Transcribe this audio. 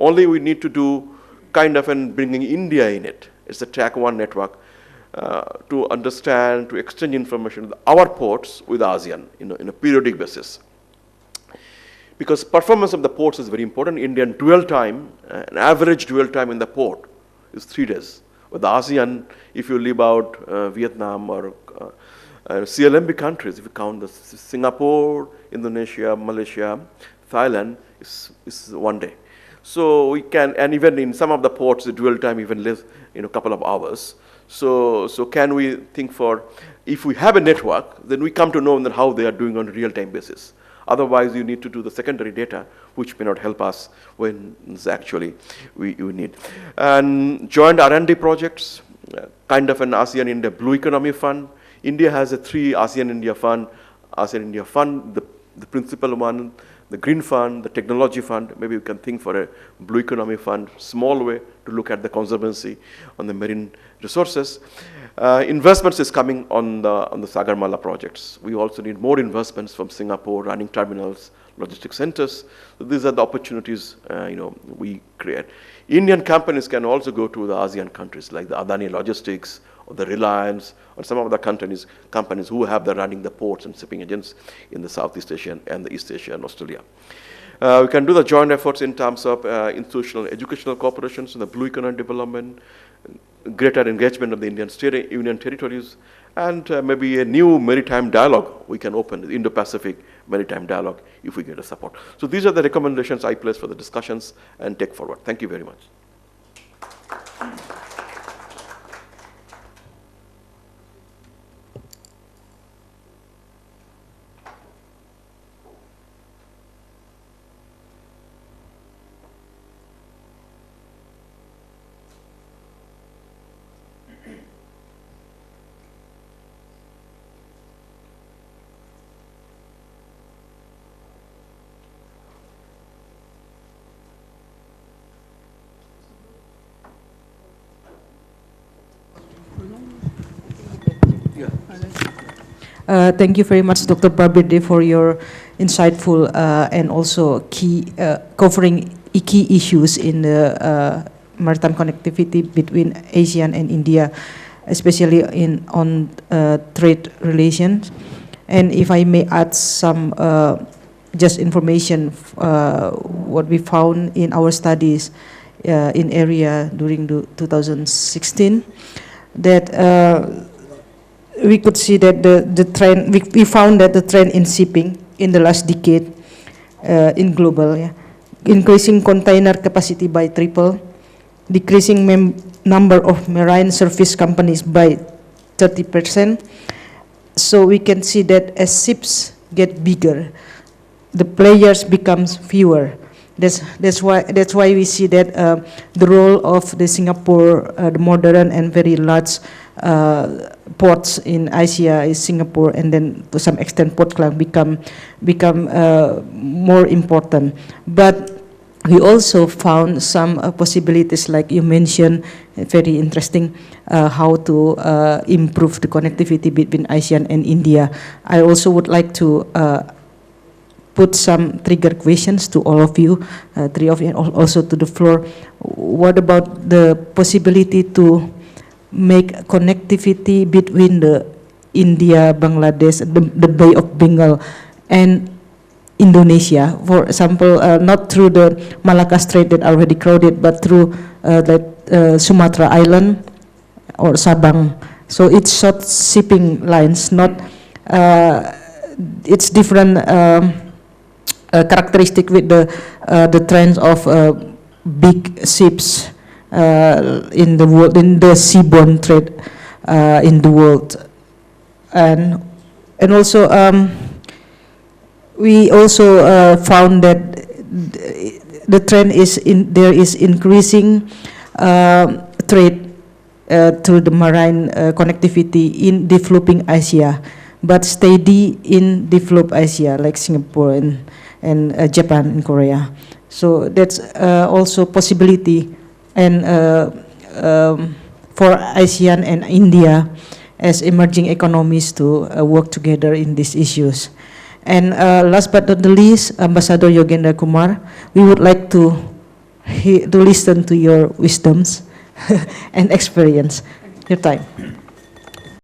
Only we need to do kind of and bringing India in it. It's a track one network to understand, to exchange information with our ports with ASEAN in a periodic basis. Because performance of the ports is very important. Indian dwell time, an average dwell time in the port is 3 days. With ASEAN, if you leave out Vietnam or CLMB countries, if you count the Singapore, Indonesia, Malaysia, Thailand, is 1 day. So we can, and even in some of the ports, the dwell time even less, a couple of hours. So can we think for, if we have a network, then we come to know that how they are doing on a real-time basis. Otherwise, you need to do the secondary data, which may not help us when actually we need. And joint R&D projects, kind of an ASEAN-India Blue Economy Fund. India has a 3 ASEAN-India Fund. ASEAN-India Fund, the principal one, the Green Fund, the Technology Fund. Maybe we can think for a Blue Economy Fund, small way to look at the conservancy on the marine resources. Investments is coming on the Sagarmala projects. We also need more investments from Singapore, running terminals, logistics centers. So these are the opportunities we create. Indian companies can also go to the ASEAN countries like the Adani Logistics or the Reliance or some of the companies who have the running the ports and shipping agents in the Southeast Asia and the East Asia and Australia. We can do the joint efforts in terms of institutional educational cooperations in the blue economic development, greater engagement of the Indian Union territories, and maybe a new maritime dialogue we can open, the Indo-Pacific maritime dialogue, if we get a support. So these are the recommendations I place for the discussions and take forward. Thank you very much. Thank you very much, Dr. Prabirde, for your insightful and also covering key issues in the maritime connectivity between ASEAN and India, especially on trade relations. And if I may add some just information, what we found in our studies in area during 2016, that we could see that the trend, we found that the trend in shipping in the last decade in global, increasing container capacity by triple, decreasing number of marine service companies by 30%. So we can see that as ships get bigger, the players becomes fewer. That's why we see that the role of the Singapore, the modern and very large ports in Asia is Singapore, and then to some extent Port Klang become more important. But we also found some possibilities, like you mentioned, very interesting, how to improve the connectivity between ASEAN and India. I also would like to put some trigger questions to all of you, 3 of you, and also to the floor. What about the possibility to make connectivity between the India, Bangladesh, the Bay of Bengal, and Indonesia? For example, not through the Malacca Strait that are already crowded, but through Sumatra Island or Sabang. So it's short shipping lines, not it's different characteristic with the trends of big ships in the world, in the seaborne trade in the world, and also we also found that the trend is there is increasing trade through the marine connectivity in developing Asia, but steady in developed Asia like Singapore and Japan and Korea. So that's also possibility, and for ASEAN and India as emerging economies to work together in these issues. And last but not the least, Ambassador Yogendra Kumar, we would like to to listen to your wisdoms and experience. Your time.